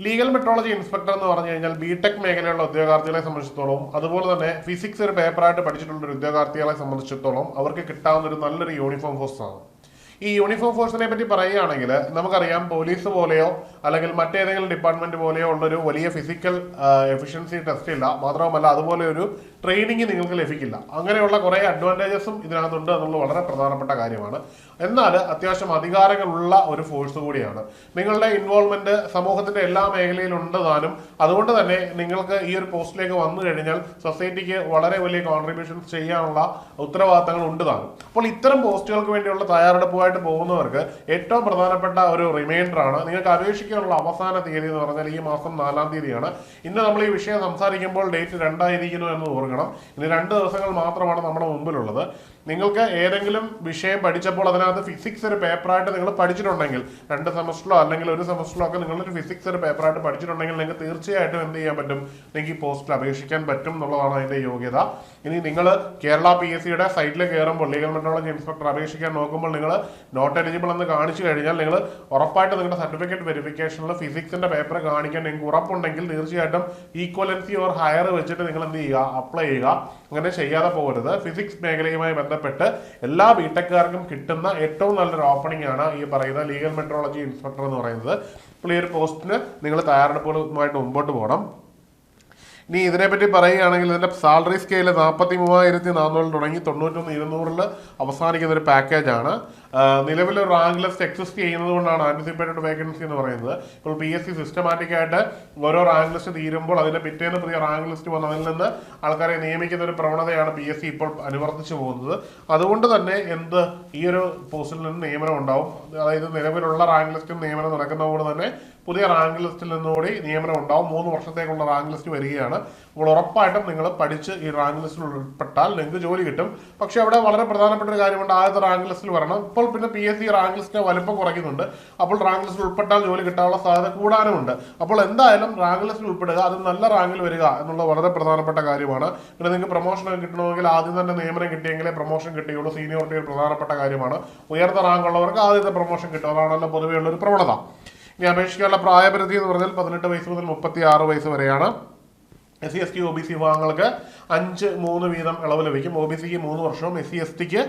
Legal metrology inspector എന്ന് പറഞ്ഞു കഴിഞ്ഞാൽ ബിടെക് മേഖലയുള്ള ഉദ്യോഗാർത്ഥികളെ സംബന്ധിച്ചിടത്തോളം അതുപോലെ തന്നെ ഫിസിക്സ് ഒരു പേപ്പറായിട്ട് പഠിച്ചിട്ടുള്ള ഒരു ഉദ്യോഗാർത്ഥികളെ സംബന്ധിച്ചിടത്തോളം അവർക്ക് കിട്ടാവുന്ന ഒരു നല്ലൊരു യൂണിഫോം ഫോഴ്സ് ആണ്. ഈ യൂണിഫോം ഫോഴ്സിനെ പറ്റി പറയുകയാണെങ്കിൽ നമുക്കറിയാം, പോലീസ് പോലെയോ അല്ലെങ്കിൽ മറ്റേതെങ്കിലും ഡിപ്പാർട്ട്മെന്റ് പോലെയോ ഉള്ളൊരു വലിയ ഫിസിക്കൽ എഫിഷ്യൻസി ടെസ്റ്റ് ഇല്ല. മാത്രവുമല്ല അതുപോലെ ഒരു ട്രെയിനിങ് നിങ്ങൾക്ക് ലഭിക്കില്ല. അങ്ങനെയുള്ള കുറേ അഡ്വാൻറ്റേജസും ഇതിനകത്തുണ്ട് എന്നുള്ളത് വളരെ പ്രധാനപ്പെട്ട കാര്യമാണ്. എന്നാൽ അത്യാവശ്യം അധികാരങ്ങളുള്ള ഒരു ഫോഴ്സ് കൂടിയാണ്. നിങ്ങളുടെ ഇൻവോൾവ്മെന്റ് സമൂഹത്തിന്റെ എല്ലാ മേഖലയിലും ഉണ്ട് താനും. അതുകൊണ്ട് തന്നെ നിങ്ങൾക്ക് ഈ ഒരു പോസ്റ്റിലേക്ക് വന്നു കഴിഞ്ഞാൽ സൊസൈറ്റിക്ക് വളരെ വലിയ കോൺട്രിബ്യൂഷൻസ് ചെയ്യാനുള്ള ഉത്തരവാദിത്തങ്ങൾ ഉണ്ട് താനും. അപ്പോൾ ഇത്തരം പോസ്റ്റുകൾക്ക് വേണ്ടിയുള്ള തയ്യാറെടുപ്പുമായിട്ട് പോകുന്നവർക്ക് ഏറ്റവും പ്രധാനപ്പെട്ട ഒരു റിമൈൻഡർ ആണ്, നിങ്ങൾക്ക് അപേക്ഷിക്കാനുള്ള അവസാന തീയതി എന്ന് പറഞ്ഞാൽ ഈ മാസം 4-ാം തീയതിയാണ്. ഇന്ന് നമ്മൾ ഈ വിഷയം സംസാരിക്കുമ്പോൾ ഡേറ്റ് 2 ആയിരിക്കുന്നു എന്ന് ഓർക്കണം. ഇനി 2 ദിവസങ്ങൾ മാത്രമാണ് നമ്മുടെ മുമ്പിലുള്ളത്. നിങ്ങൾക്ക് ഏതെങ്കിലും വിഷയം പഠിച്ചപ്പോൾ അതിനകത്ത് ഫിസിക്സ് ഒരു പേപ്പറായിട്ട് നിങ്ങൾ പഠിച്ചിട്ടുണ്ടെങ്കിൽ 2 സെമസ്റ്ററിലോ അല്ലെങ്കിൽ 1 സെമസ്റ്ററിലോ ഒക്കെ നിങ്ങളൊരു ഫിസിക്സ് ഒരു പേപ്പറായിട്ട് പഠിച്ചിട്ടുണ്ടെങ്കിൽ നിങ്ങൾക്ക് തീർച്ചയായിട്ടും എന്ത് ചെയ്യാൻ പറ്റും, നിങ്ങൾക്ക് ഈ പോസ്റ്റിൽ അപേക്ഷിക്കാൻ പറ്റും എന്നുള്ളതാണ് അതിന്റെ യോഗ്യത. ഇനി നിങ്ങൾ കേരള PSCയുടെ സൈറ്റിൽ കയറുമ്പോൾ ലീഗൽ മെട്രോളജി ഇൻസ്പെക്ടർ അപേക്ഷിക്കാൻ നോക്കുമ്പോൾ നിങ്ങൾ നോട്ട് എലിജിബിൾ എന്ന് കാണിച്ചു കഴിഞ്ഞാൽ നിങ്ങൾ ഉറപ്പായിട്ട് നിങ്ങളുടെ സർട്ടിഫിക്കറ്റ് വെരിഫിക്കേഷനിൽ ഫിസിക്സിന്റെ പേപ്പർ കാണിക്കാൻ നിങ്ങൾക്ക് ഉറപ്പുണ്ടെങ്കിൽ തീർച്ചയായിട്ടും ഈക്വലൻസി ഓർ ഹയർ വെച്ചിട്ട് നിങ്ങൾ എന്ത് ചെയ്യുക, അപ്ലൈ ചെയ്യുക. അങ്ങനെ ചെയ്യാതെ പോകരുത്. ഫിസിക്സ് മേഖലയുമായി ബന്ധപ്പെട്ട് എല്ലാ ബിടെക്കാർക്കും കിട്ടുന്ന ഏറ്റവും നല്ലൊരു ഓപ്പണിംഗ് ആണ് ഈ പറയുന്ന ലീഗൽ മെട്രോളജി ഇൻസ്പെക്ടർ എന്ന് പറയുന്നത്. അപ്പോൾ ഈ ഒരു പോസ്റ്റിന് നിങ്ങൾ തയ്യാറെടുപ്പുകളുമായിട്ട് മുമ്പോട്ട് പോകണം. ഇനി ഇതിനെപ്പറ്റി പറയുകയാണെങ്കിൽ ഇതിന്റെ സാലറി സ്കെയിൽ 43,400 തുടങ്ങി 91,200 അവസാനിക്കുന്ന ഒരു പാക്കേജാണ്. നിലവിൽ ഒരു റാങ്ക് ലിസ്റ്റ് എക്സിസ്റ്റ് ചെയ്യുന്നത് കൊണ്ടാണ് ആന്റിസിപ്പേറ്റഡ് വേക്കൻസി എന്ന് പറയുന്നത്. ഇപ്പോൾ PSC സിസ്റ്റമാറ്റിക് ആയിട്ട് ഓരോ റാങ്ക് ലിസ്റ്റ് തീരുമ്പോൾ അതിന്റെ പിറ്റേന്ന് പുതിയ റാങ്ക് ലിസ്റ്റ് വന്ന് അതിൽ നിന്ന് ആൾക്കാരെ നിയമിക്കുന്ന ഒരു പ്രവണതയാണ് PSC ഇപ്പോൾ അനുവർത്തിച്ചു പോകുന്നത്. അതുകൊണ്ട് തന്നെ ഈ ഒരു പോസ്റ്റിൽ നിന്ന് നിയമനം ഉണ്ടാവും. അതായത് നിലവിലുള്ള റാങ്ക് ലിസ്റ്റിൽ നിയമനം നടക്കുന്നതുകൊണ്ട് തന്നെ പുതിയ റാങ്ക് ലിസ്റ്റിൽ നിന്നുകൂടി നിയമനം ഉണ്ടാവും. 3 വർഷത്തേക്കുള്ള റാങ്ക് ലിസ്റ്റ് വരികയാണ്. അപ്പോൾ ഉറപ്പായിട്ടും നിങ്ങൾ പഠിച്ച് ഈ റാങ്ക് ലിസ്റ്റിൽ ഉൾപ്പെട്ടാൽ നിങ്ങൾക്ക് ജോലി കിട്ടും. പക്ഷെ അവിടെ വളരെ പ്രധാനപ്പെട്ട ഒരു കാര്യമുണ്ട്, ആദ്യത്തെ റാങ്ക് ലിസ്റ്റിൽ വരണം. ഇപ്പോൾ പിന്നെ PSC റാങ്ക് ലിസ്റ്റിന്റെ വലുപ്പം കുറയ്ക്കുന്നുണ്ട്. അപ്പോൾ റാങ്ക് ലിസ്റ്റിൽ ഉൾപ്പെട്ടാൽ ജോലി കിട്ടാനുള്ള സാധ്യത കൂടാനുമുണ്ട്. അപ്പോൾ എന്തായാലും റാങ്ക് ലിസ്റ്റിൽ ഉൾപ്പെടുക, അത് നല്ല റാങ്കിൽ വരിക എന്നുള്ളത് വളരെ പ്രധാനപ്പെട്ട കാര്യമാണ്. പിന്നെ നിങ്ങൾക്ക് പ്രൊമോഷൻ കിട്ടണമെങ്കിൽ ആദ്യം തന്നെ നിയമനം കിട്ടിയെങ്കിലേ പ്രൊമോഷൻ കിട്ടുകയുള്ളൂ. സീനിയോറിറ്റി ഒരു പ്രധാനപ്പെട്ട കാര്യമാണ്. ഉയർന്ന റാങ്ക് ഉള്ളവർക്ക് ആദ്യത്തെ പ്രൊമോഷൻ കിട്ടും. അതാണല്ലോ പൊതുവെയുള്ള ഒരു പ്രവണത. ഇനി അപേക്ഷിക്കാനുള്ള പ്രായപരിധി എന്ന് പറഞ്ഞാൽ 18 വയസ്സ് മുതൽ 36 വയസ്സ് വരെയാണ്. SC ST OBC വിഭാഗങ്ങൾക്ക് 5-3 വീതം ഇളവ് ലഭിക്കും. OBCക്ക് 3 വർഷവും SC STക്ക്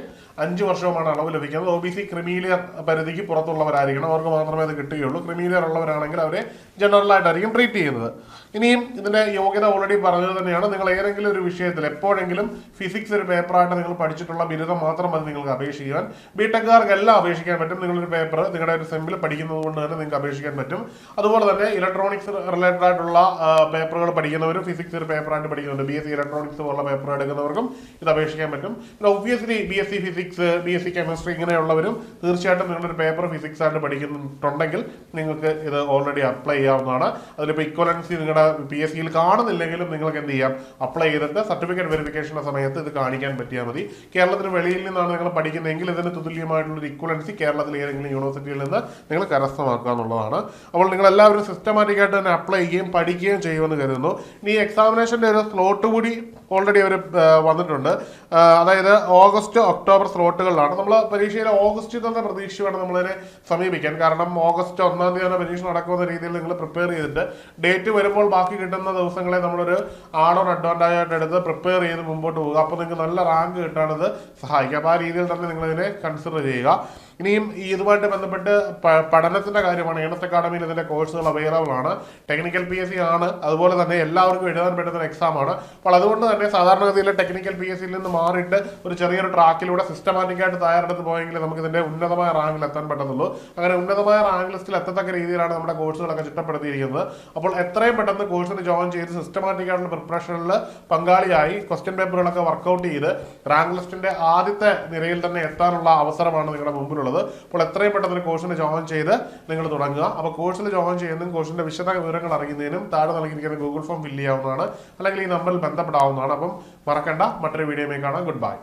5 വർഷവുമാണ് ഇളവ് ലഭിക്കുന്നത്. OBC ക്രിമീലിയർ പരിധിക്ക് പുറത്തുള്ളവരായിരിക്കണം, അവർക്ക് മാത്രമേ അത് കിട്ടുകയുള്ളൂ. ക്രിമീലിയർ ഉള്ളവരാണെങ്കിൽ അവരെ ജനറൽ ആയിട്ടായിരിക്കും ട്രീറ്റ് ചെയ്യുന്നത്. ഇനിയും ഇതിന്റെ യോഗ്യത ഓൾറെഡി പറഞ്ഞത് തന്നെയാണ്. നിങ്ങൾ ഏതെങ്കിലും ഒരു വിഷയത്തിൽ എപ്പോഴെങ്കിലും ഫിസിക്സ് ഒരു പേപ്പറായിട്ട് നിങ്ങൾ പഠിച്ചിട്ടുള്ള ബിരുദം മാത്രം മതി നിങ്ങൾക്ക് അപേക്ഷിക്കാൻ. ബിടെക്കാർക്കെല്ലാം അപേക്ഷിക്കാൻ പറ്റും. നിങ്ങളൊരു പേപ്പർ നിങ്ങളുടെ ഒരു സെമ്മിൽ പഠിക്കുന്നത് കൊണ്ട് തന്നെ നിങ്ങൾക്ക് അപേക്ഷിക്കാൻ പറ്റും. അതുപോലെ തന്നെ ഇലക്ട്രോണിക്സ് റിലേറ്റഡ് ആയിട്ടുള്ള പേപ്പറുകൾ പഠിക്കുന്നവരും ഫിസിക്സ് ഒരു പേപ്പറായിട്ട് പഠിക്കുന്നുണ്ട്. BSc ഇലക്ട്രോണിക്സ് പോലുള്ള പേപ്പർ എടുക്കുന്നവർക്കും ഇത് അപേക്ഷിക്കാൻ പറ്റും. പിന്നെ obviously BSc physics, BSc chemistry ഇങ്ങനെയുള്ളവരും തീർച്ചയായിട്ടും നിങ്ങളൊരു പേപ്പർ ഫിസിക്സ് ആയിട്ട് പഠിക്കുന്നുണ്ടെങ്കിൽ നിങ്ങൾക്ക് ഇത് ഓൾറെഡി അപ്ലൈ ചെയ്യാവുന്നതാണ്. അതിലിപ്പോൾ ഇക്വലൻസി നിങ്ങളുടെ PSCയിൽ കാണുന്നില്ലെങ്കിലും നിങ്ങൾക്ക് എന്ത് ചെയ്യാം, അപ്ലൈ ചെയ്തിട്ട് സർട്ടിഫിക്കറ്റ് വെരിഫിക്കേഷന്റെ സമയത്ത് ഇത് കാണിക്കാൻ പറ്റിയാൽ മതി. കേരളത്തിന് വെളിയിൽ നിന്നാണ് നിങ്ങൾ പഠിക്കുന്നതെങ്കിൽ ഇതിന് തുല്യമായിട്ടുള്ള ഇക്വലൻസി കേരളത്തിലെ ഏതെങ്കിലും യൂണിവേഴ്സിറ്റിയിൽ നിന്ന് നിങ്ങൾ കരസ്ഥമാക്കുക എന്നുള്ളതാണ്. അപ്പോൾ നിങ്ങൾ എല്ലാവരും സിസ്റ്റമാറ്റിക് ആയിട്ട് തന്നെ അപ്ലൈ ചെയ്യുകയും പഠിക്കുകയും ചെയ്യുമെന്ന് കരുതുന്നു. ഇനി എക്സാമിനേഷന്റെ ഒരു സ്ലോട്ട് കൂടി ഓൾറെഡി അവർ വന്നിട്ടുണ്ട്. അതായത് ഓഗസ്റ്റ് ഒക്ടോബർ സ്ലോട്ടുകളിലാണ്. നമ്മൾ പരീക്ഷയിൽ ഓഗസ്റ്റിൽ തന്നെ പ്രതീക്ഷ വേണം നമ്മളതിനെ സമീപിക്കാൻ. കാരണം ഓഗസ്റ്റ് 1-ാം തീയതി പരീക്ഷ നടക്കുന്ന രീതിയിൽ നിങ്ങൾ പ്രിപ്പയർ ചെയ്തിട്ട് ഡേറ്റ് വരുമ്പോൾ ബാക്കി കിട്ടുന്ന ദിവസങ്ങളെ നമ്മളൊരു ആഡോർ അഡ്വാൻറ്റേജ് ആയിട്ട് എടുത്ത് പ്രിപ്പയർ ചെയ്ത് മുമ്പോട്ട് പോകുക. അപ്പോൾ നിങ്ങൾക്ക് നല്ല റാങ്ക് കിട്ടാനത് സഹായിക്കും. അപ്പോൾ ആ രീതിയിൽ തന്നെ നിങ്ങളിതിനെ കൺസിഡർ ചെയ്യുക. ഇനിയും ഇതുമായിട്ട് ബന്ധപ്പെട്ട് പഠനത്തിന്റെ കാര്യമാണ്. ഏണസ്റ്റ് അക്കാഡമിയിൽ ഇതിന്റെ കോഴ്സുകൾ അവൈലബിൾ ആണ്. ടെക്നിക്കൽ PSC ആണ്. അതുപോലെ തന്നെ എല്ലാവർക്കും എഴുതാൻ പറ്റുന്ന ഒരു എക്സാം ആണ്. അപ്പോൾ അതുകൊണ്ട് തന്നെ സാധാരണഗതിയിൽ ടെക്നിക്കൽ PSCയിൽ നിന്ന് മാറിയിട്ട് ഒരു ചെറിയൊരു ട്രാക്കിലൂടെ സിസ്റ്റമാറ്റിക് ആയിട്ട് തയ്യാറെടുത്ത് പോയെങ്കിൽ നമുക്ക് ഇതിന്റെ ഉന്നതമായ റാങ്കിൽ എത്താൻ പറ്റത്തുള്ളൂ. അങ്ങനെ ഉന്നതമായ റാങ്ക് ലിസ്റ്റിൽ എത്തത്തക്ക രീതിയിലാണ് നമ്മുടെ കോഴ്സുകളൊക്കെ ചിട്ടപ്പെടുത്തിയിരിക്കുന്നത്. അപ്പോൾ എത്രയും പെട്ടെന്ന് കോഴ്സിന് ജോയിൻ ചെയ്ത് സിസ്റ്റമാറ്റിക് ആയിട്ടുള്ള പ്രിപ്പറേഷനിൽ പങ്കാളിയായി ക്വസ്റ്റ്യൻ പേപ്പറുകളൊക്കെ വർക്കൗട്ട് ചെയ്ത് റാങ്ക് ലിസ്റ്റിന്റെ ആദ്യത്തെ നിരയിൽ തന്നെ എത്താനുള്ള അവസരമാണ് നിങ്ങളുടെ മുമ്പിലുള്ളത്. അപ്പോൾ എത്രയും പെട്ടെന്ന് കോഴ്സിന് ജോയിൻ ചെയ്ത് നിങ്ങൾ തുടങ്ങുക. അപ്പോൾ കോഴ്സിൽ ജോയിൻ ചെയ്യുന്നതും കോഴ്സിന്റെ വിശദ വിവരങ്ങൾ അറിയുന്നതിനും താഴെ നൽകിയിരിക്കുന്ന ഗൂഗിൾ ഫോം ഫില്ല് ചെയ്യാവുന്നതാണ്, അല്ലെങ്കിൽ ഈ നമ്പറിൽ ബന്ധപ്പെടാവുന്നതാണ്. അപ്പം മറക്കണ്ട, മറ്റൊരു വീഡിയോയിൽ കാണാം. Good bye.